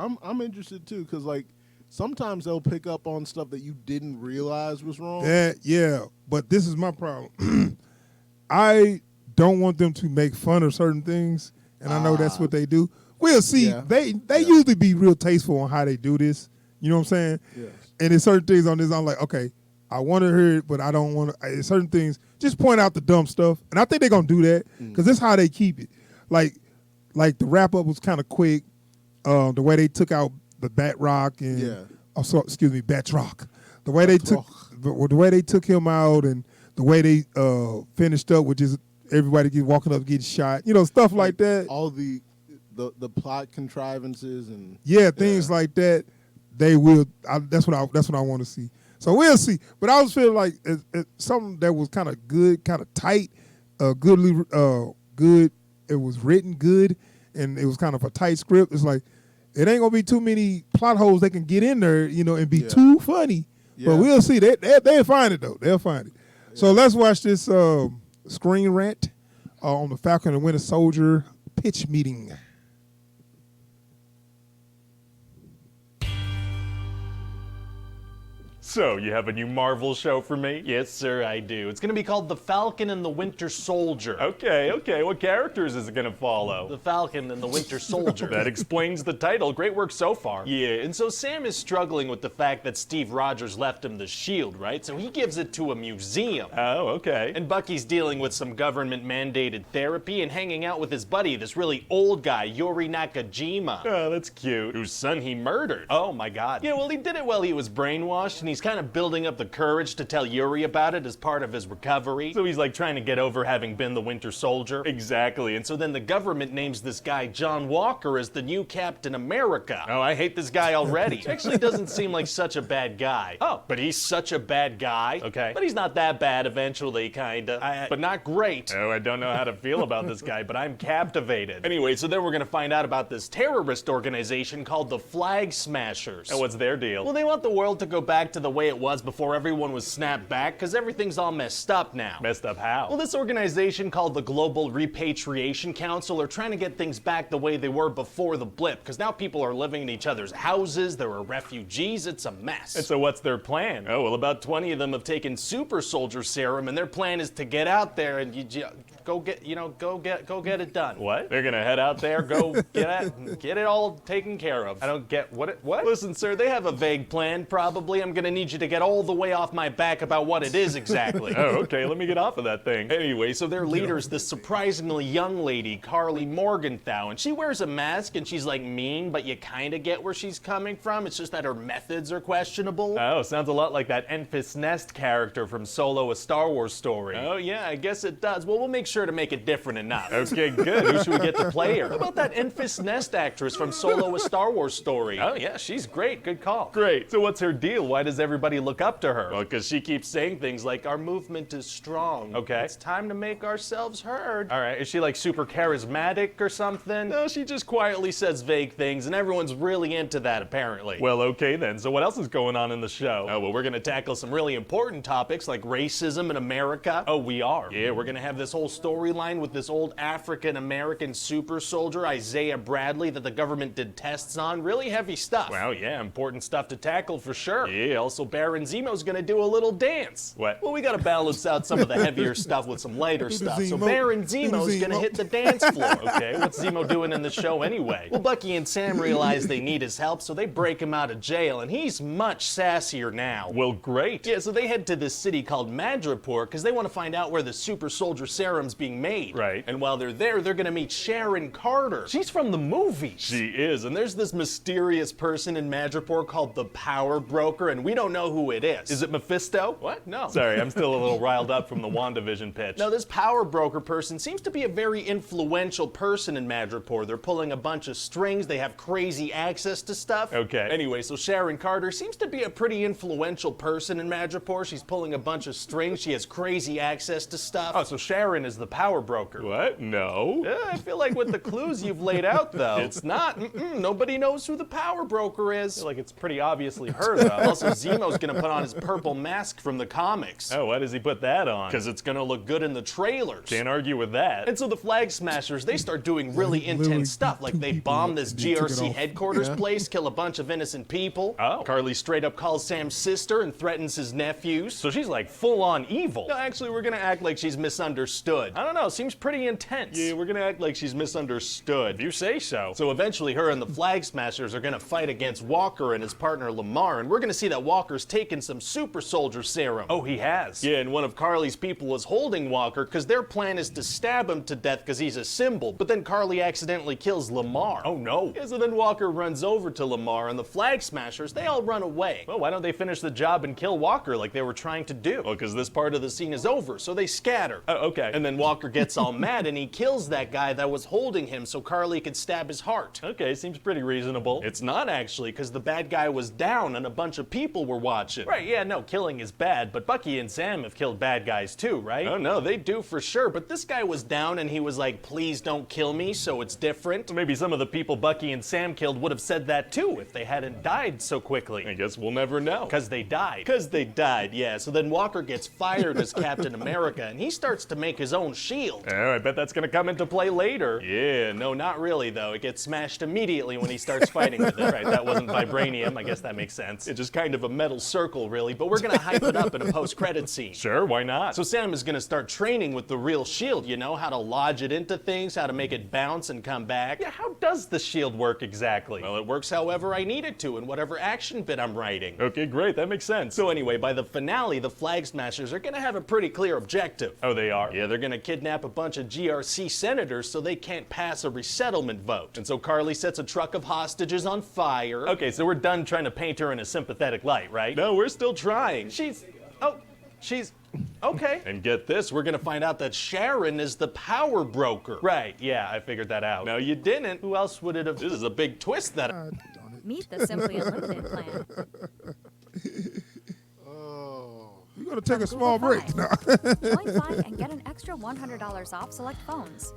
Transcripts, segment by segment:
I'm interested too, because like sometimes they'll pick up on stuff that you didn't realize was wrong. Yeah, but this is my problem. I don't want them to make fun of certain things, and I know that's what they do. We'll see. Yeah. They usually be real tasteful on how they do this. You know what I'm saying? Yes. And there's certain things on this, I'm like, okay, I want to hear it, but I don't want to. Certain things, just point out the dumb stuff, and I think they're gonna do that because that's how they keep it. Like the wrap up was kind of quick. The way they took out the Bat Rock and Bat Rock. The way they took him out, and the way they finished up with just everybody walking up getting shot. You know, stuff like that. All the plot contrivances and things like that. They will. That's what I want to see. So we'll see. But I was feeling like something that was kind of good, kind of tight, good. It was written good, and it was kind of a tight script. It's like it ain't gonna be too many plot holes they can get in there, you know, and be too funny. Yeah. But we'll see. They'll find it though. They'll find it. Yeah. So let's watch this Screen Rant on the Falcon and Winter Soldier pitch meeting. So, you have a new Marvel show for me? Yes, sir, I do. It's gonna be called The Falcon and the Winter Soldier. Okay. What characters is it gonna follow? The Falcon and the Winter Soldier. That explains the title. Great work so far. Yeah, and so Sam is struggling with the fact that Steve Rogers left him the shield, right? So he gives it to a museum. Oh, okay. And Bucky's dealing with some government-mandated therapy and hanging out with his buddy, this really old guy, Yuri Nakajima. Oh, that's cute. Whose son he murdered. Oh, my God. Yeah, well, he did it while he was brainwashed, and he's kind of building up the courage to tell Yuri about it as part of his recovery. So he's like trying to get over having been the Winter Soldier? Exactly, and so then the government names this guy John Walker as the new Captain America. Oh, I hate this guy already. Actually doesn't seem like such a bad guy. Oh, but he's such a bad guy. Okay. But he's not that bad eventually, kinda. But not great. Oh, I don't know how to feel about this guy, but I'm captivated. Anyway, so then we're gonna find out about this terrorist organization called the Flag Smashers. And what's their deal? Well, they want the world to go back to the way it was before everyone was snapped back, because everything's all messed up now. Messed up how? Well, this organization called the Global Repatriation Council are trying to get things back the way they were before the blip, because now people are living in each other's houses, there are refugees, it's a mess. And so what's their plan? Oh, well, about 20 of them have taken super soldier serum, and their plan is to get out there and go get it done. What? They're gonna head out there, go get it all taken care of. I don't get what? Listen, sir, they have a vague plan, probably. I'm gonna need you to get all the way off my back about what it is exactly. Oh, okay, let me get off of that thing. Anyway, so their leader's this surprisingly young lady, Carly Morgenthau, and she wears a mask and she's like mean, but you kinda get where she's coming from. It's just that her methods are questionable. Oh, sounds a lot like that Enfys Nest character from Solo: A Star Wars Story. Oh yeah, I guess it does. Well, we'll make sure to make it different enough. Okay, good. Who should we get to play her? How about that Enfys Nest actress from Solo: A Star Wars Story? Oh yeah, she's great. Good call. Great. So what's her deal? Why does everybody look up to her? Well, because she keeps saying things like, our movement is strong. Okay. It's time to make ourselves heard. All right, is she like super charismatic or something? No, she just quietly says vague things, and everyone's really into that, apparently. Well, okay then. So what else is going on in the show? Oh, well, we're gonna tackle some really important topics like racism in America. Oh, we are? Yeah, we're gonna have this whole storyline with this old African-American super soldier, Isaiah Bradley, that the government did tests on. Really heavy stuff. Well, yeah, important stuff to tackle for sure. Yeah, also Baron Zemo's gonna do a little dance. What? Well, we gotta balance out some of the heavier stuff with some lighter stuff. So Baron Zemo's gonna hit the dance floor. Okay, what's Zemo doing in the show anyway? Well, Bucky and Sam realize they need his help, so they break him out of jail, and he's much sassier now. Well, great. Yeah, so they head to this city called Madripoor because they want to find out where the super soldier serum's being made. Right. And while they're there, they're gonna meet Sharon Carter. She's from the movies. She is. And there's this mysterious person in Madripoor called the Power Broker, and we don't know who it is. Is it Mephisto? What? No. Sorry, I'm still a little riled up from the WandaVision pitch. No, this Power Broker person seems to be a very influential person in Madripoor. They're pulling a bunch of strings, they have crazy access to stuff. Okay. Anyway, so Sharon Carter seems to be a pretty influential person in Madripoor. She's pulling a bunch of strings, she has crazy access to stuff. Oh, so Sharon is the power broker. What? No. I feel like with the clues you've laid out, though, it's not. Nobody knows who the power broker is. I feel like it's pretty obviously her, though. Also, Zemo's gonna put on his purple mask from the comics. Oh, why does he put that on? Because it's gonna look good in the trailers. Can't argue with that. And so the Flag Smashers, they start doing really intense stuff, like they bomb this GRC headquarters place, kill a bunch of innocent people. Oh. Carly straight up calls Sam's sister and threatens his nephews. So she's like full-on evil. No, actually, we're gonna act like she's misunderstood. I don't know, seems pretty intense. Yeah, we're gonna act like she's misunderstood. You say so. So eventually her and the Flag Smashers are gonna fight against Walker and his partner Lamar, and we're gonna see that Walker's taken some super soldier serum. Oh, he has? Yeah, and one of Carly's people is holding Walker because their plan is to stab him to death because he's a symbol, but then Carly accidentally kills Lamar. Oh, no. Yeah, so then Walker runs over to Lamar, and the Flag Smashers, they all run away. Well, why don't they finish the job and kill Walker like they were trying to do? Well, because this part of the scene is over, so they scatter. Oh, okay. And then Walker gets all mad and he kills that guy that was holding him so Carly could stab his heart. Okay, seems pretty reasonable. It's not actually, because the bad guy was down and a bunch of people were watching. Right, yeah, no, killing is bad, but Bucky and Sam have killed bad guys too, right? Oh no, they do for sure, but this guy was down and he was like, please don't kill me, so it's different. Maybe some of the people Bucky and Sam killed would have said that too if they hadn't died so quickly. I guess we'll never know. Because they died. Because they died, yeah. So then Walker gets fired as Captain America and he starts to make his own shield. Oh, I bet that's gonna come into play later. Yeah, no, not really though. It gets smashed immediately when he starts fighting with it. Right, that wasn't vibranium. I guess that makes sense. It's just kind of a metal circle, really, but we're gonna hype it up in a post-credit scene. Sure, why not? So Sam is gonna start training with the real shield, you know, how to lodge it into things, how to make it bounce and come back. Yeah, how does the shield work exactly? Well, it works however I need it to in whatever action bit I'm writing. Okay, great, that makes sense. So anyway, by the finale, the Flag Smashers are gonna have a pretty clear objective. Oh, they are? Yeah, they're gonna kidnap a bunch of GRC senators so they can't pass a resettlement vote. And so Carly sets a truck of hostages on fire. Okay, so we're done trying to paint her in a sympathetic light, right? No, we're still trying. Okay. And get this, We're gonna find out that Sharon is the power broker. right, yeah, I figured that out. No, you didn't. Who else would it have? This is a big twist that. Meet the Simply Unlimited plan. You're gonna take a small break. Join 5 and get an extra $100 off select phones.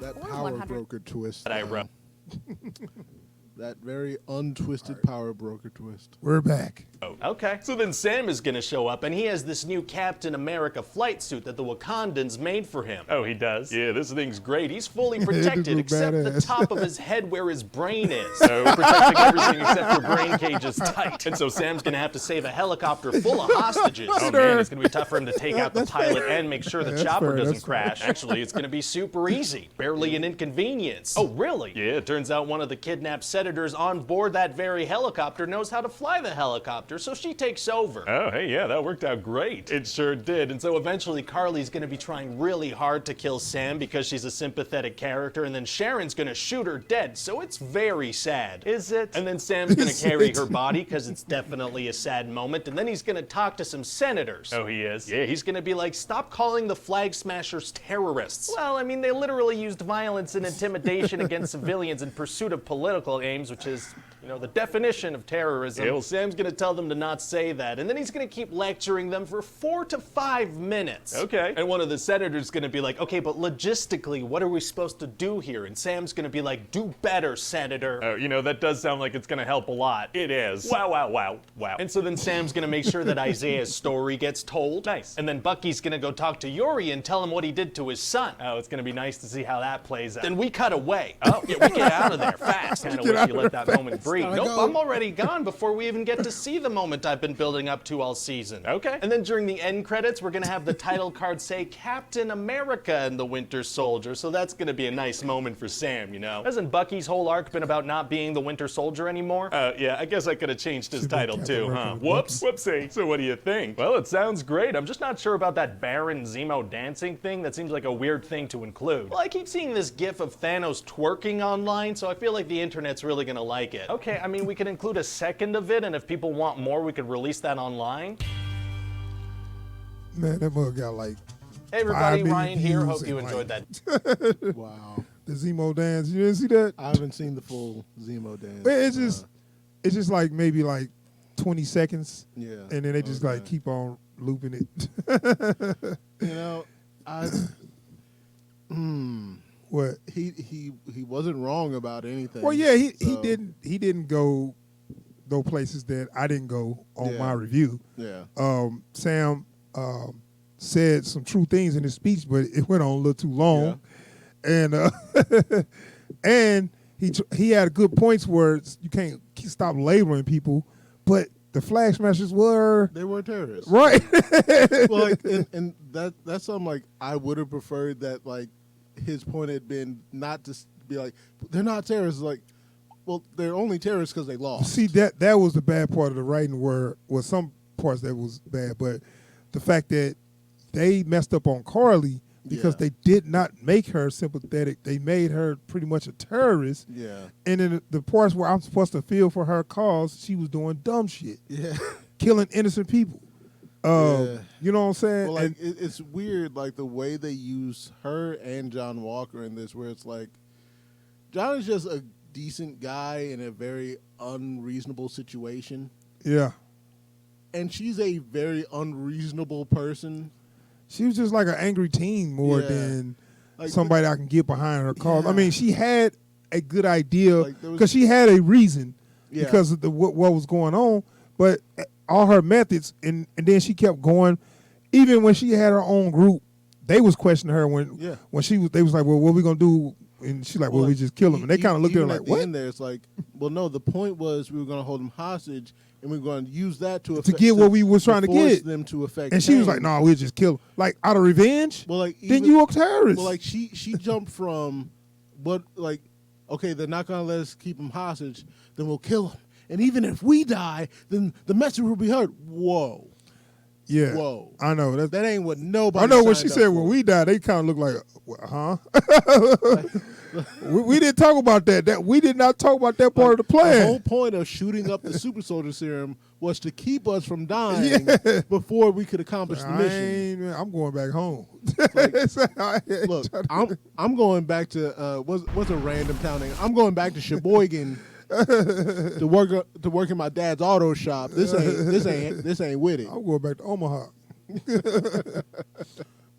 That Or power 100 broker twist. That I wrote. That very untwisted power broker twist. We're back. Okay. So then Sam is gonna show up, and he has this new Captain America flight suit that the Wakandans made for him. Oh, he does? Yeah, this thing's great. He's fully protected look except the badass. top of his head where his brain is. So, Protecting everything except your brain cage is tight. And so Sam's gonna have to save a helicopter full of hostages. oh man, it's gonna be tough for him to take out the pilot and make sure the That's chopper fair, doesn't that's fair. crash. Actually, it's gonna be super easy. Barely an inconvenience. Oh, really? Yeah, it turns out one of the kidnapped senators on board that very helicopter knows how to fly the helicopter, so she takes over. Oh, hey, yeah, that worked out great. It sure did. And so eventually Carly's gonna be trying really hard to kill Sam because she's a sympathetic character, and then Sharon's gonna shoot her dead, so it's very sad. Is it? And then Sam's gonna Is carry it? her body because it's definitely a sad moment, and then he's gonna talk to some senators. Oh, he is? Yeah, he's gonna be like, stop calling the Flag Smashers terrorists. Well, I mean, they literally used violence and intimidation against civilians in pursuit of political aims, which is, you know, the definition of terrorism. Yeah, well, Sam's gonna tell them to not say that, and then he's gonna keep lecturing them for 4 to 5 minutes. Okay. And one of the senators gonna be like, okay, but logistically, what are we supposed to do here? And Sam's gonna be like, do better, Senator. Oh, you know, that does sound like it's gonna help a lot. It is. Wow, wow, wow, wow. And so then Sam's gonna make sure that Isaiah's story gets told. Nice. And then Bucky's gonna go talk to Yuri and tell him what he did to his son. Oh, it's gonna be nice to see how that plays out. Then we cut away. Oh, yeah, we get out of there fast. Kinda wish you let that moment breathe. Gotta Nope, go. I'm already gone before we even get to see the moment I've been building up to all season. Okay. And then during the end credits, we're gonna have the title card say Captain America and the Winter Soldier, so that's gonna be a nice moment for Sam, you know? Hasn't Bucky's whole arc been about not being the Winter Soldier anymore? Yeah, I guess I could have changed his Should be title Captain too, America. huh? Whoops, whoopsie. So what do you think? Well, it sounds great. I'm just not sure about that Baron Zemo dancing thing. That seems like a weird thing to include. Well, I keep seeing this gif of Thanos twerking online, so I feel like the internet's really gonna like it. Okay, I mean, we could include a second of it, and if people want more, we could release that online. Man, that mug got like Hey everybody, 5 million Ryan here. views Hope you and, enjoyed like, that. Wow. the Zemo dance. You didn't see that? I haven't seen the full Zemo dance. It's just like maybe like 20 seconds, yeah. and then they just like Okay. keep on looping it. You know, What? He wasn't wrong about anything. Well, yeah, he so, didn't go those places that I didn't go on Yeah. my review. Yeah. Sam said some true things in his speech, but it went on a little too long, and and he had good points where you can't stop labeling people, but the Flag Smashers were They were terrorists. right. Well, like, and that's something like I would have preferred that like his point had been not to be like they're not terrorists. Like, well, they're only terrorists because they lost. See, that was the bad part of the writing, where some parts that was bad, but the fact that they messed up on Carly because Yeah. they did not make her sympathetic. They made her pretty much a terrorist. Yeah. And in the parts where I'm supposed to feel for her cause, she was doing dumb shit, Yeah. killing innocent people. Yeah. You know what I'm saying? Well, like And- it's weird, like the way they use her and John Walker in this, where it's like John is just a decent guy in a very unreasonable situation, yeah. and she's a very unreasonable person. She was just like an angry teen more Yeah. than Like, somebody I can get behind her cause. I Yeah. mean, she had a good idea Like, there was- because she had a reason Yeah. because of what was going on, but all her methods, and then she kept going. Even when she had her own group, they was questioning her when Yeah. they was like, well, what we gonna do? And she's like, well, we like, just kill him. And they kind of looked at her even like, the what? end there, it's like, well, no. The point was we were going to hold him hostage, and we were going to use that to get what we was trying to force get. them to affect. And she was like, change. no, we'll just kill him. Like, out of revenge? Well, like then even- you a terrorist. Well, like she jumped from what, like, okay, they're not going to let us keep him hostage, then we'll kill him, and even if we die, then the message will be heard. Whoa, yeah. whoa. I know. That ain't what nobody. I know what signed she up said. for. When we died, they kind of look like, huh? we didn't talk about that. That we did not talk about that part of the The plan. whole point of shooting up the super soldier serum was to keep us from dying before we could accomplish the mission. I'm going back home. Look, I'm going back to what's a random town name? I'm going back to Sheboygan to work in my dad's auto shop. This ain't with it. I'm going back to Omaha.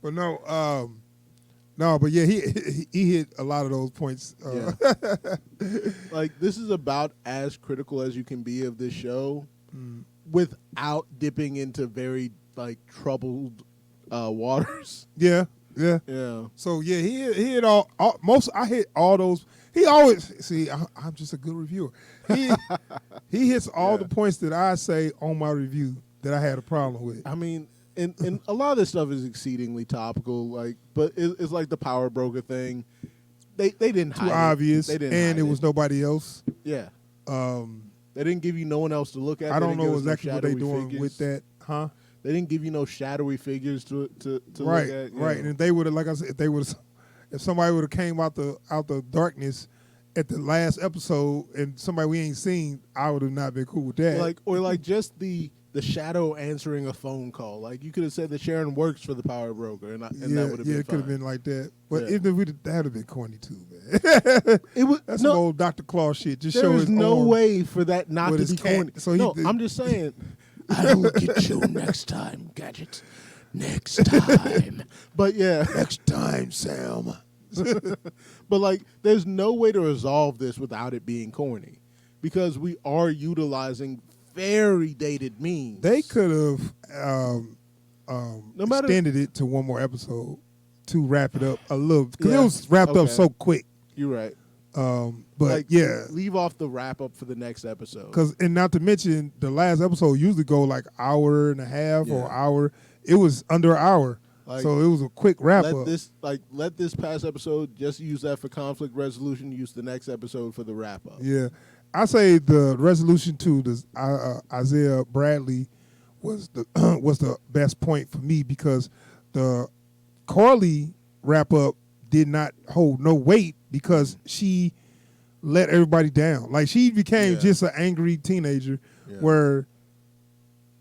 But but yeah, he hit a lot of those points. Like, this is about as critical as you can be of this show without dipping into very like troubled waters. Yeah. Yeah. So yeah, he hit all most. I hit all those. He always see. I'm just a good reviewer. He hits all the points that I say on my review that I had a problem with. I mean, and a lot of this stuff is exceedingly topical. Like, but it's like the power broker thing. They didn't Too hide obvious, It. They didn't and hide it was nobody else. Yeah. They didn't give you no one else to look at. I They don't didn't give know us no exactly what they shadowy doing figures. with that, huh? They didn't give you no shadowy figures to Right, look at. you right. know. And if they would have, like I said, if somebody would have came out the darkness at the last episode and somebody we ain't seen, I would have not been cool with that. Or just the shadow answering a phone call. Like, you could have said that Sharon works for the power broker, and that would have been it could have fine. been like that. But Yeah. even if that would have been corny too, man. It was That's no, some old Dr. Claus shit. Just there show is his no arm way for that not with to his be cat. corny. So he no, did- I'm just saying. I'll get you next time, Gadget. Next time. But yeah. Next time, Sam. But like, there's no way to resolve this without it being corny, because we are utilizing very dated memes. They could have No matter- extended it to one more episode to wrap it up a little, because Yeah, it was wrapped up okay. so quick. You're right. But Like, yeah, leave off the wrap up for the next episode. because and not to mention the last episode usually go like hour and a half or Yeah. hour. It was under an hour, Like, so it was a quick wrap up. let this past episode just use that for conflict resolution. Use the next episode for the wrap up. Yeah, I say the resolution to the Isaiah Bradley was the was the best point for me, because the Carly wrap up did not hold no weight because she let everybody down. Like, she became Yeah. just an angry teenager, Yeah. where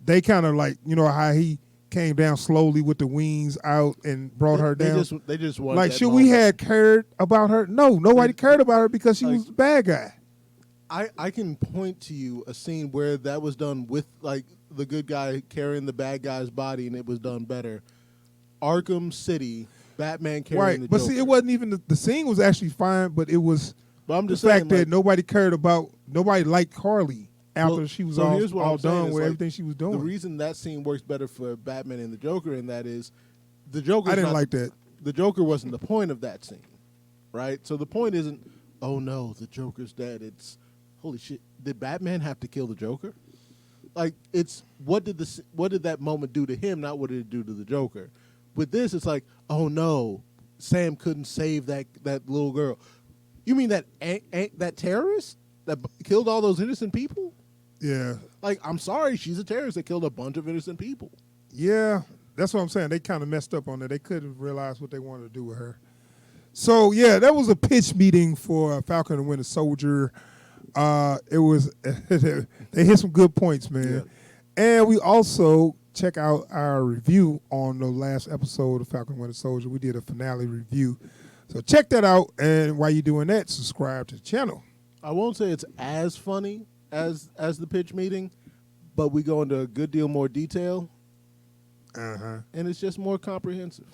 they kind of like, you know how he came down slowly with the wings out and brought her down. They just wanted Like, that should we moment. have cared about her? No, nobody cared about her because she Like- was the bad guy. I can point to you a scene where that was done with, like, the good guy carrying the bad guy's body, and it was done better. Arkham City, Batman carrying the But Joker. see, it wasn't even the scene was actually fine, but it was But I'm the just saying, fact that like, nobody liked Harley after she was so all here's what I'm saying done is, with like, everything she was doing. The reason that scene works better for Batman and the Joker, and that is, the Joker. I didn't like that. The Joker wasn't the point of that scene, right? So the point isn't, oh no, the Joker's dead. It's, holy shit, did Batman have to kill the Joker? Like, it's what did that moment do to him, not what did it do to the Joker. With this, it's like, oh no, Sam couldn't save that little girl. You mean that terrorist that killed all those innocent people? Yeah. Like, I'm sorry, she's a terrorist that killed a bunch of innocent people. Yeah, that's what I'm saying. They kind of messed up on that. They couldn't realize what they wanted to do with her. So, yeah, that was a pitch meeting for Falcon and Winter Soldier. It was they hit some good points, man. Yeah. And we also check out our review on the last episode of Falcon and Winter Soldier. We did a finale review. So check that out. And while you're doing that, subscribe to the channel. I won't say it's as funny as the pitch meeting, but we go into a good deal more detail. And it's just more comprehensive.